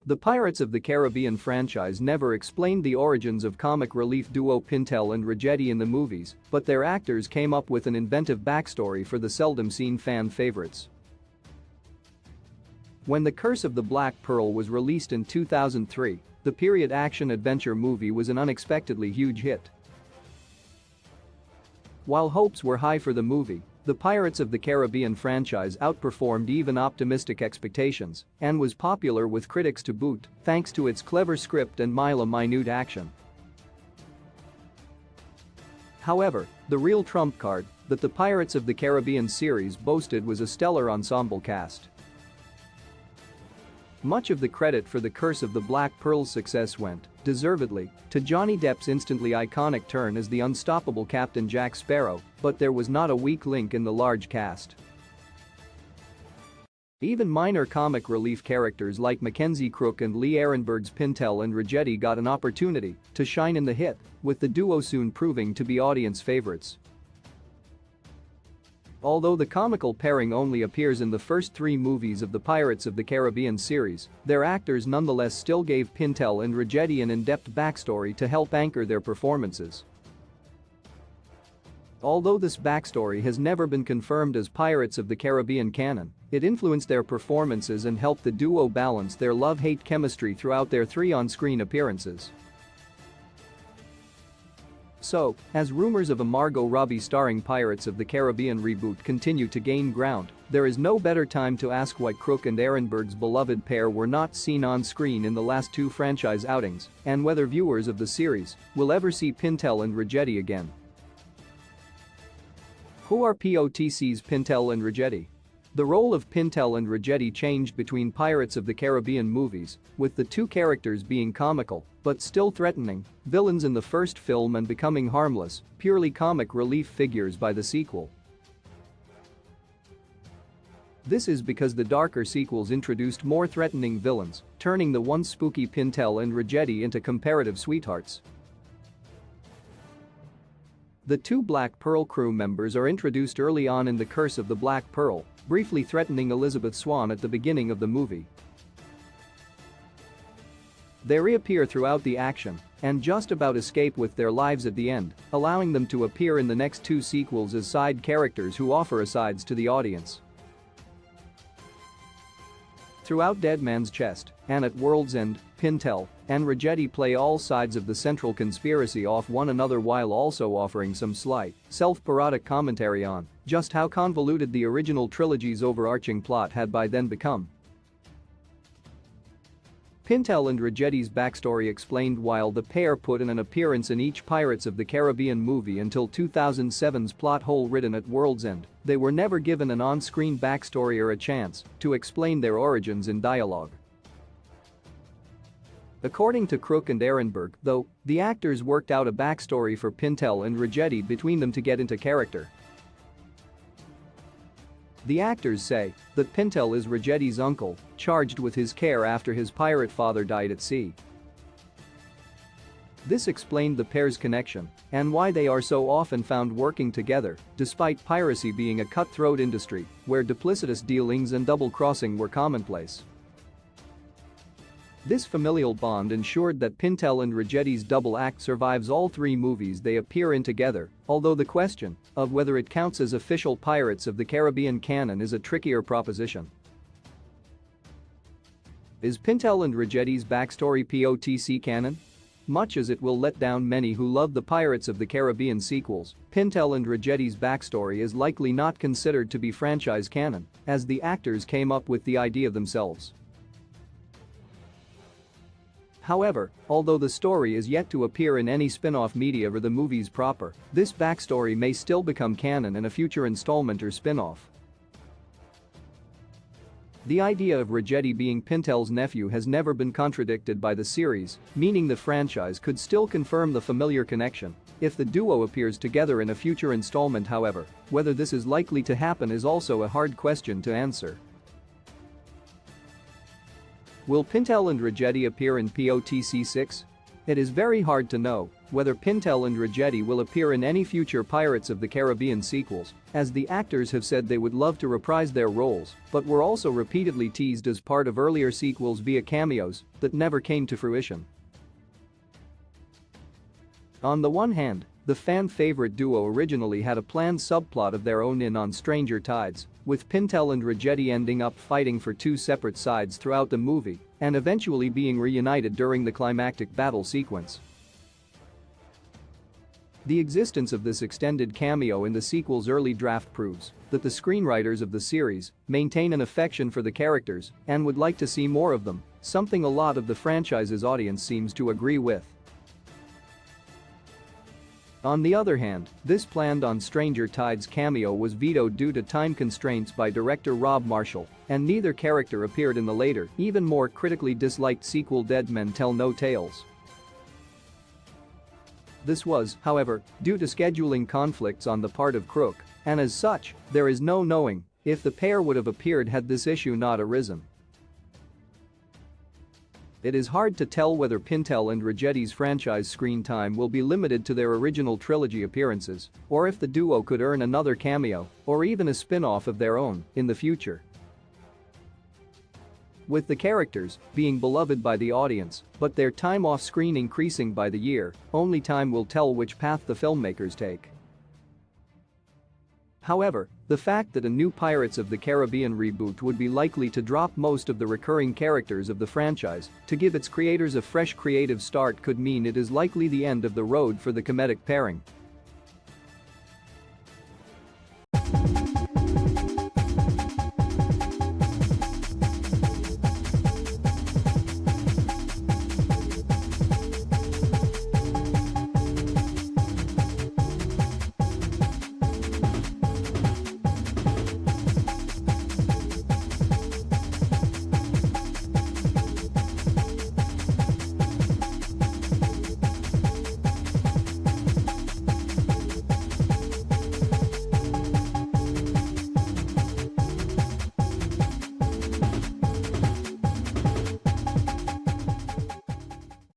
The Pirates of the Caribbean franchise never explained the origins of comic relief duo Pintel and Ragetti in the movies, but their actors came up with an inventive backstory for the seldom-seen fan favorites. When The Curse of the Black Pearl was released in 2003, the period action-adventure movie was an unexpectedly huge hit. While hopes were high for the movie, the Pirates of the Caribbean franchise outperformed even optimistic expectations and was popular with critics to boot, thanks to its clever script and minute action. However, the real trump card that the Pirates of the Caribbean series boasted was a stellar ensemble cast. Much of the credit for The Curse of the Black Pearl's success went, deservedly, to Johnny Depp's instantly iconic turn as the unstoppable Captain Jack Sparrow, but there was not a weak link in the large cast. Even minor comic relief characters like Mackenzie Crook and Lee Ehrenberg's Pintel and Ragetti got an opportunity to shine in the hit, with the duo soon proving to be audience favorites. Although the comical pairing only appears in the first 3 movies of the Pirates of the Caribbean series, their actors nonetheless still gave Pintel and Ragetti an in-depth backstory to help anchor their performances. Although this backstory has never been confirmed as Pirates of the Caribbean canon, it influenced their performances and helped the duo balance their love-hate chemistry throughout their 3 on-screen appearances. So, as rumors of a Margot Robbie starring Pirates of the Caribbean reboot continue to gain ground, there is no better time to ask why Crook and Ehrenberg's beloved pair were not seen on screen in the last 2 franchise outings, and whether viewers of the series will ever see Pintel and Ragetti again. Who are POTC's Pintel and Ragetti? The role of Pintel and Ragetti changed between Pirates of the Caribbean movies, with the 2 characters being comical, but still threatening, villains in the first film and becoming harmless, purely comic relief figures by the sequel. This is because the darker sequels introduced more threatening villains, turning the once spooky Pintel and Ragetti into comparative sweethearts. The 2 Black Pearl crew members are introduced early on in The Curse of the Black Pearl, briefly threatening Elizabeth Swann at the beginning of the movie. They reappear throughout the action and just about escape with their lives at the end, allowing them to appear in the next 2 sequels as side characters who offer asides to the audience. Throughout Dead Man's Chest and at World's End, Pintel and Ragetti play all sides of the central conspiracy off one another while also offering some slight, self-parodic commentary on just how convoluted the original trilogy's overarching plot had by then become. Pintel and Ragetti's backstory explained while the pair put in an appearance in each Pirates of the Caribbean movie until 2007's plot hole written at World's End, they were never given an on-screen backstory or a chance to explain their origins in dialogue. According to Crook and Ehrenberg, though, the actors worked out a backstory for Pintel and Ragetti between them to get into character. The actors say that Pintel is Ragetti's uncle, charged with his care after his pirate father died at sea. This explained the pair's connection and why they are so often found working together, despite piracy being a cutthroat industry where duplicitous dealings and double-crossing were commonplace. This familial bond ensured that Pintel and Ragetti's double act survives all 3 movies they appear in together, although the question of whether it counts as official Pirates of the Caribbean canon is a trickier proposition. Is Pintel and Ragetti's backstory POTC canon? Much as it will let down many who love the Pirates of the Caribbean sequels, Pintel and Ragetti's backstory is likely not considered to be franchise canon, as the actors came up with the idea themselves. However, although the story is yet to appear in any spin-off media or the movies proper, this backstory may still become canon in a future installment or spin-off. The idea of Ragetti being Pintel's nephew has never been contradicted by the series, meaning the franchise could still confirm the familiar connection if the duo appears together in a future installment. However, whether this is likely to happen is also a hard question to answer. Will Pintel and Ragetti appear in POTC 6? It is very hard to know, whether Pintel and Ragetti will appear in any future Pirates of the Caribbean sequels, as the actors have said they would love to reprise their roles but were also repeatedly teased as part of earlier sequels via cameos that never came to fruition. On the one hand, the fan-favorite duo originally had a planned subplot of their own in On Stranger Tides, with Pintel and Ragetti ending up fighting for two separate sides throughout the movie and eventually being reunited during the climactic battle sequence. The existence of this extended cameo in the sequel's early draft proves that the screenwriters of the series maintain an affection for the characters and would like to see more of them, something a lot of the franchise's audience seems to agree with. On the other hand, this planned On Stranger Tides cameo was vetoed due to time constraints by director Rob Marshall, and neither character appeared in the later, even more critically disliked sequel Dead Men Tell No Tales. This was, however, due to scheduling conflicts on the part of Crook, and as such, there is no knowing if the pair would have appeared had this issue not arisen. It is hard to tell whether Pintel and Ragetti's franchise screen time will be limited to their original trilogy appearances, or if the duo could earn another cameo, or even a spin-off of their own, in the future. With the characters being beloved by the audience, but their time off screen increasing by the year, only time will tell which path the filmmakers take. However, the fact that a new Pirates of the Caribbean reboot would be likely to drop most of the recurring characters of the franchise to give its creators a fresh creative start could mean it is likely the end of the road for the comedic pairing.